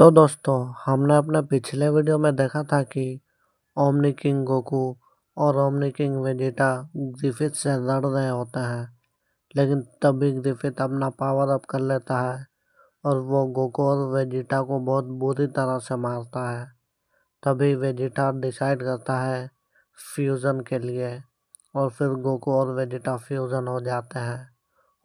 तो दोस्तों, हमने अपने पिछले वीडियो में देखा था कि ओमनी किंग गोकू और ओमनी किंग वेजिटा ग्रिफिथ से लड़ रहे होते हैं। लेकिन तभी ग्रिफिथ अपना पावर अप कर लेता है और वो गोकू और वेजिटा को बहुत बुरी तरह से मारता है। तभी वेजिटा डिसाइड करता है फ्यूज़न के लिए और फिर गोकू और वेजिटा फ्यूज़न हो जाते हैं।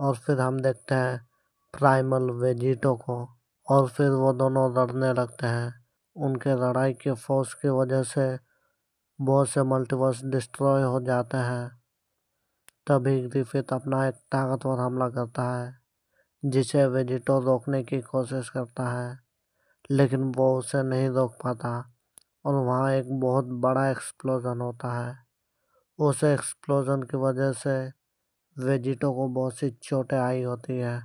और फिर हम देखते हैं प्राइमल वेजिटो को और फिर वो दोनों लड़ने लगते हैं। उनके लड़ाई के फोर्स की वजह से बहुत से मल्टीवर्स डिस्ट्रॉय हो जाते हैं। तभी ग्रिफिथ अपना एक ताकतवर हमला करता है जिसे वेजिटो रोकने की कोशिश करता है, लेकिन वो उसे नहीं रोक पाता और वहाँ एक बहुत बड़ा एक्सप्लोजन होता है। उस एक्सप्लोजन की वजह से वेजिटो को बहुत सी चोटें आई होती है।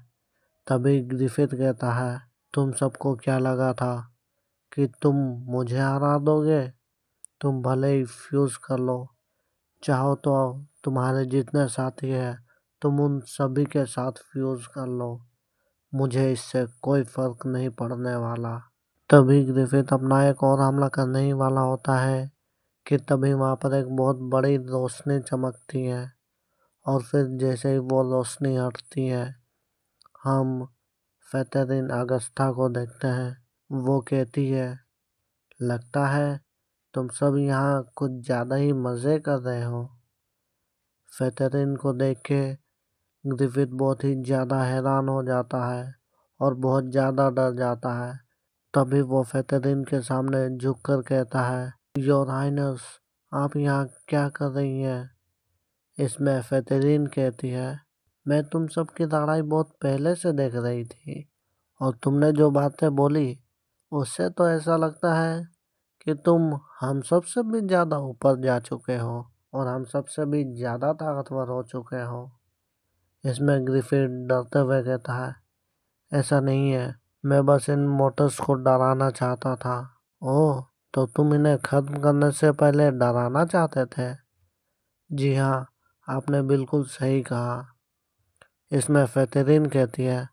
तभी ग्रिफिथ कहता है, तुम सबको क्या लगा था कि तुम मुझे हरा दोगे? तुम भले ही फ्यूज कर लो, चाहो तो तुम्हारे जितने साथी हैं तुम उन सभी के साथ फ्यूज कर लो, मुझे इससे कोई फर्क नहीं पड़ने वाला। तभी ग्रिफिथ अपना एक और हमला करने ही वाला होता है कि तभी वहाँ पर एक बहुत बड़ी रोशनी चमकती है और फिर जैसे ही वो रोशनी हटती है हम फेथरिन अगस्था को देखते हैं। वो कहती है, लगता है तुम सब यहाँ कुछ ज़्यादा ही मज़े कर रहे हो। फेथरिन को देख के ग्रिफिथ बहुत ही ज़्यादा हैरान हो जाता है और बहुत ज़्यादा डर जाता है। तभी वो फेथरिन के सामने झुककर कहता है, योर हाइनेस, आप यहाँ क्या कर रही हैं? इसमें फेथरिन कहती है, मैं तुम सबकी लड़ाई बहुत पहले से देख रही थी और तुमने जो बातें बोली उससे तो ऐसा लगता है कि तुम हम सब से भी ज़्यादा ऊपर जा चुके हो और हम सब से भी ज़्यादा ताकतवर हो चुके हो। इसमें ग्रिफिथ डरते हुए कहता है, ऐसा नहीं है, मैं बस इन मोटर्स को डराना चाहता था। ओह, तो तुम इन्हें खत्म करने से पहले डराना चाहते थे? जी हाँ, आपने बिल्कुल सही कहा। इसमें फेथरिन कहती है,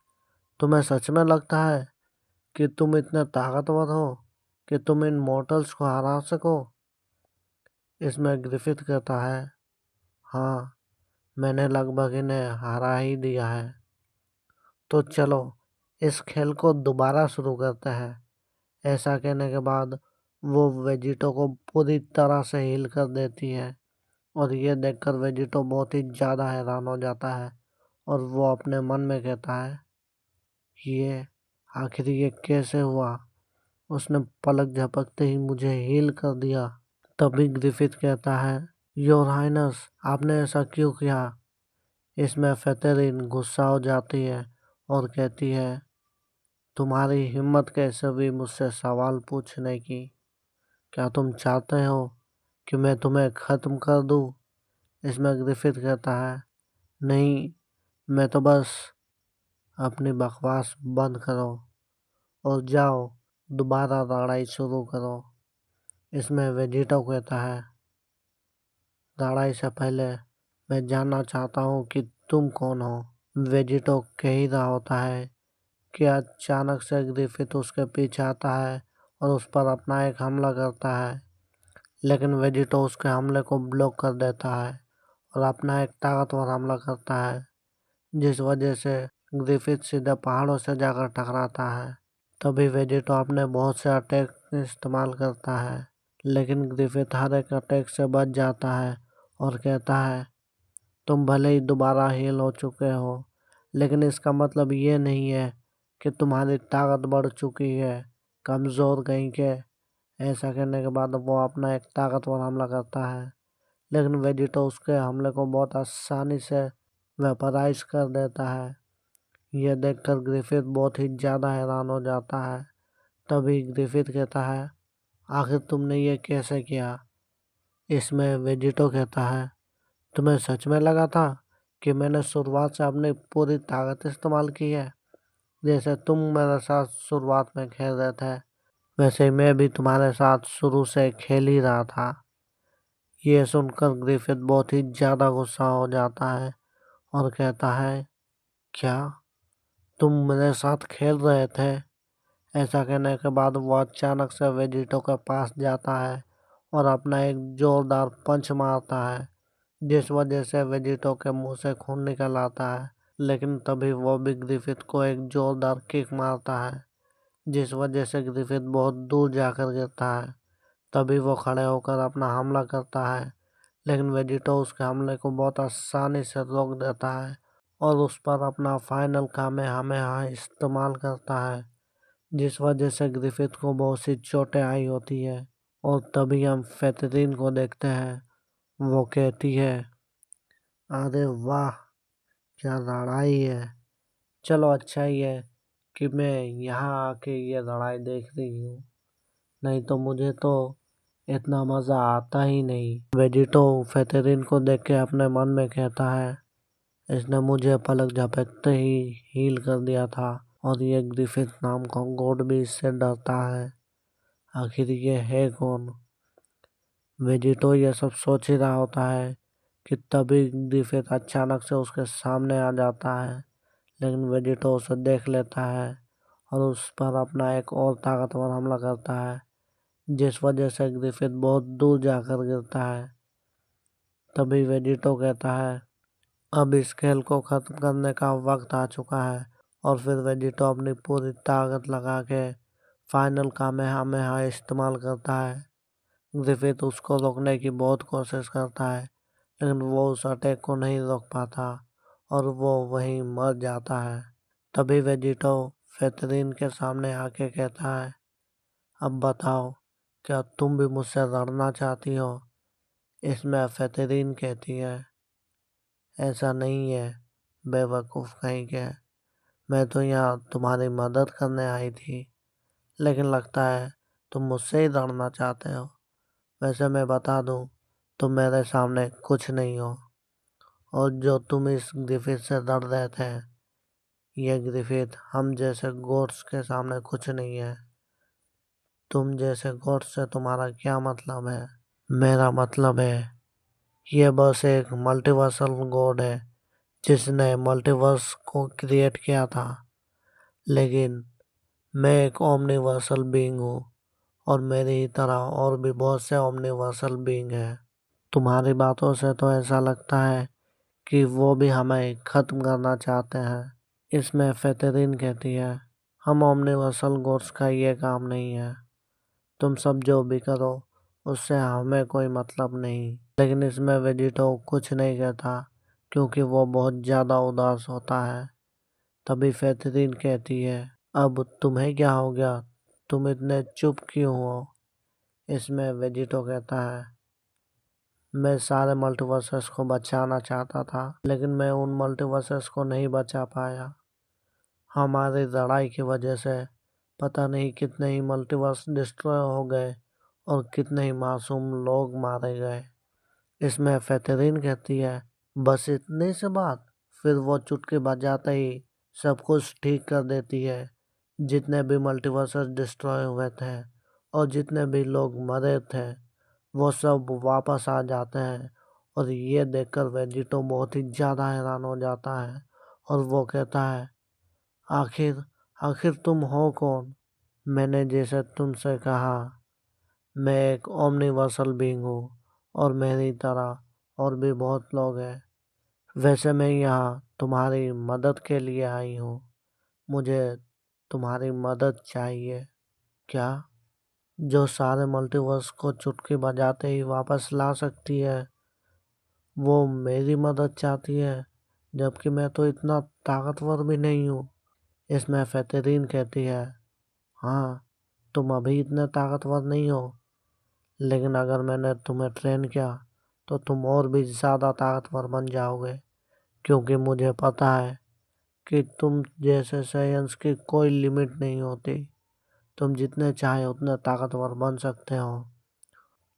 तुम्हें सच में लगता है कि तुम इतने ताकतवर हो कि तुम इन मॉर्टल्स को हरा सको? इसमें ग्रिफिथ कहता है, हाँ, मैंने लगभग इन्हें हरा ही दिया है। तो चलो इस खेल को दोबारा शुरू करते हैं। ऐसा कहने के बाद वो वेजिटो को पूरी तरह से हील कर देती है और ये देखकर वेजिटो बहुत ही ज़्यादा हैरान हो जाता है और वो अपने मन में कहता है, ये आखिर ये कैसे हुआ? उसने पलक झपकते ही मुझे हील कर दिया। तभी ग्रिफिथ कहता है, योर हाइनेस, आपने ऐसा क्यों किया? इसमें फेथरिन गुस्सा हो जाती है और कहती है, तुम्हारी हिम्मत कैसे हुई मुझसे सवाल पूछने की? क्या तुम चाहते हो कि मैं तुम्हें ख़त्म कर दूँ? इसमें ग्रिफिथ कहता है, नहीं, मैं तो बस अपनी बकवास बंद करो और जाओ दोबारा लड़ाई शुरू करो। इसमें वेजिटो कहता है, लड़ाई से पहले मैं जानना चाहता हूँ कि तुम कौन हो। वेजिटो कह ही रहा होता है कि अचानक से ग्रिफिथ उसके पीछे आता है और उस पर अपना एक हमला करता है, लेकिन वेजिटो उसके हमले को ब्लॉक कर देता है और अपना एक ताकतवर हमला करता है जिस वजह से ग्रिफिथ सीधे पहाड़ों से जाकर टकराता है। तभी वेजिटो अपने बहुत से अटैक इस्तेमाल करता है, लेकिन ग्रिफिथ हर एक अटैक से बच जाता है और कहता है, तुम भले ही दोबारा हील हो चुके हो, लेकिन इसका मतलब ये नहीं है कि तुम्हारी ताकत बढ़ चुकी है, कमज़ोर कहीं के। ऐसा करने के बाद वो अपना एक ताकतवर हमला करता है, लेकिन वेजिटो उसके हमले को बहुत आसानी से वेपराइज कर देता है। यह देखकर ग्रिफिथ बहुत ही ज़्यादा हैरान हो जाता है। तभी ग्रिफिथ कहता है, आखिर तुमने ये कैसे किया? इसमें वेजिटो कहता है, तुम्हें सच में लगा था कि मैंने शुरुआत से अपनी पूरी ताकत इस्तेमाल की है? जैसे तुम मेरे साथ शुरुआत में खेल रहे थे, वैसे ही मैं भी तुम्हारे साथ शुरू से खेल ही रहा था। ये सुनकर ग्रिफिथ बहुत ही ज़्यादा गुस्सा हो जाता है और कहता है, क्या तुम मेरे साथ खेल रहे थे? ऐसा कहने के बाद वो अचानक से वेजिटो के पास जाता है और अपना एक जोरदार पंच मारता है, जिस वजह से वेजिटो के मुंह से खून निकल आता है। लेकिन तभी वो भी ग्रिफिथ को एक जोरदार किक मारता है, जिस वजह से ग्रिफिथ बहुत दूर जाकर गिरता है। तभी वो खड़े होकर अपना हमला करता है, लेकिन वेजिटो उसके हमले को बहुत आसानी से रोक देता है और उस पर अपना फाइनल कामेहामेहा इस्तेमाल करता है, जिस वजह से ग्रिफिथ को बहुत सी चोटें आई होती है। और तभी हम फेतरीन को देखते हैं। वो कहती है, अरे वाह, क्या लड़ाई है। चलो अच्छा ही है कि मैं यहाँ आके ये लड़ाई देख रही हूँ, नहीं तो मुझे तो इतना मज़ा आता ही नहीं। वेजिटो फेतरीन को देख के अपने मन में कहता है, इसने मुझे पलक झपकते ही हील कर दिया था और ये ग्रिफिथ नाम का गॉड भी इससे डरता है। आखिर ये है कौन। वेजिटो ये सब सोच ही रहा होता है कि तभी ग्रिफिथ अचानक से उसके सामने आ जाता है, लेकिन वेजिटो उसे देख लेता है और उस पर अपना एक और ताकतवर हमला करता है, जिस वजह से ग्रिफिथ बहुत दूर जाकर गिरता है। तभी वेजिटो कहता है, अब इस खेल को खत्म करने का वक्त आ चुका है। और फिर वेजिटो अपनी पूरी ताकत लगा के फाइनल कामेहामेहा इस्तेमाल करता है। ग्रिफिथ उसको रोकने की बहुत कोशिश करता है, लेकिन वो उस अटैक को नहीं रोक पाता और वो वहीं मर जाता है। तभी वेजिटो फेतरीन के सामने आके कहता है, अब बताओ, क्या तुम भी मुझसे लड़ना चाहती हो। इसमें फेतरीन कहती है, ऐसा नहीं है बेवकूफ़ कहीं के, मैं तो यहाँ तुम्हारी मदद करने आई थी, लेकिन लगता है तुम मुझसे ही लड़ना चाहते हो। वैसे मैं बता दूं, तुम मेरे सामने कुछ नहीं हो, और जो तुम इस ग्रिफिथ से लड़ रहे थे, ये ग्रिफिथ हम जैसे गोट्स के सामने कुछ नहीं है। तुम जैसे गोट्स से तुम्हारा क्या मतलब है। मेरा मतलब है, ये बस एक मल्टीवर्सल गॉड है जिसने मल्टीवर्स को क्रिएट किया था, लेकिन मैं एक ओमनिवर्सल बीइंग हूँ और मेरी ही तरह और भी बहुत से ओमनिवर्सल बीइंग हैं। तुम्हारी बातों से तो ऐसा लगता है कि वो भी हमें ख़त्म करना चाहते हैं। इसमें फेतरीन कहती है, हम ओमनिवर्सल गॉड्स का ये काम नहीं है, तुम सब जो भी करो उससे हमें कोई मतलब नहीं। लेकिन इसमें वेजिटो कुछ नहीं कहता, क्योंकि वो बहुत ज़्यादा उदास होता है। तभी फेतरीन कहती है, अब तुम्हें क्या हो गया, तुम इतने चुप क्यों हो। इसमें वेजिटो कहता है, मैं सारे मल्टीवर्सेस को बचाना चाहता था, लेकिन मैं उन मल्टीवर्सेस को नहीं बचा पाया। हमारी लड़ाई की वजह से पता नहीं कितने ही मल्टीवर्स डिस्ट्रॉय हो गए और कितने ही मासूम लोग मारे गए। इसमें फेतरीन कहती है, बस इतनी सी बात। फिर वो चुटकी बजाते ही सब कुछ ठीक कर देती है। जितने भी मल्टीवर्सेस डिस्ट्रॉय हुए थे और जितने भी लोग मरे थे, वो सब वापस आ जाते हैं। और ये देखकर वेजिटो बहुत ही ज़्यादा हैरान हो जाता है और वो कहता है, आखिर आखिर तुम हो कौन। मैंने जैसे तुमसे कहा, मैं एक ओमनिवर्सल बीइंग हूँ और मेरी तरह और भी बहुत लोग हैं। वैसे मैं यहाँ तुम्हारी मदद के लिए आई हूँ। मुझे तुम्हारी मदद चाहिए। क्या? जो सारे मल्टीवर्स को चुटकी बजाते ही वापस ला सकती है, वो मेरी मदद चाहती है, जबकि मैं तो इतना ताकतवर भी नहीं हूँ। इसमें फेतरीन कहती है, हाँ, तुम अभी इतने ताकतवर नहीं हो, लेकिन अगर मैंने तुम्हें ट्रेन किया तो तुम और भी ज़्यादा ताकतवर बन जाओगे, क्योंकि मुझे पता है कि तुम जैसे साइंस की कोई लिमिट नहीं होती। तुम जितने चाहे उतने ताकतवर बन सकते हो,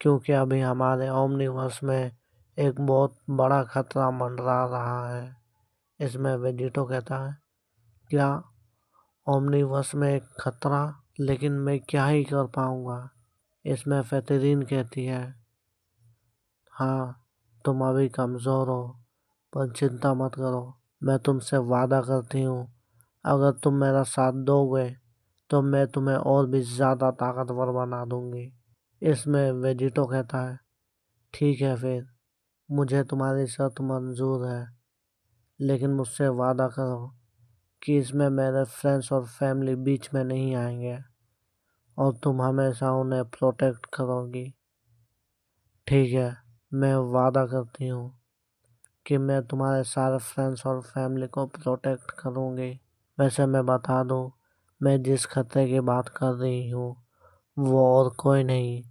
क्योंकि अभी हमारे ओमनिवर्स में एक बहुत बड़ा खतरा मंडरा रहा है। इसमें वेजिटो कहता है, क्या ओमनिवर्स में एक खतरा, लेकिन मैं क्या ही कर पाऊंगा। इसमें फेतरीन कहती है, हाँ, तुम अभी कमज़ोर हो, पर चिंता मत करो, मैं तुमसे वादा करती हूँ, अगर तुम मेरा साथ दोगे तो मैं तुम्हें और भी ज़्यादा ताकतवर बना दूंगी। इसमें वेजिटो कहता है, ठीक है फिर, मुझे तुम्हारी शर्त मंजूर है, लेकिन मुझसे वादा करो कि इसमें मेरे फ्रेंड्स और फैमिली बीच में नहीं आएंगे और तुम हमेशा उन्हें प्रोटेक्ट करोगी। ठीक है, मैं वादा करती हूँ कि मैं तुम्हारे सारे फ्रेंड्स और फैमिली को प्रोटेक्ट करूँगी। वैसे मैं बता दूँ, मैं जिस खतरे की बात कर रही हूँ वो और कोई नहीं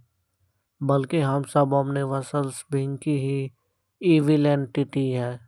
बल्कि हम सब ओमनिवर्सल्स बीइंग की ही इविल एंटिटी है।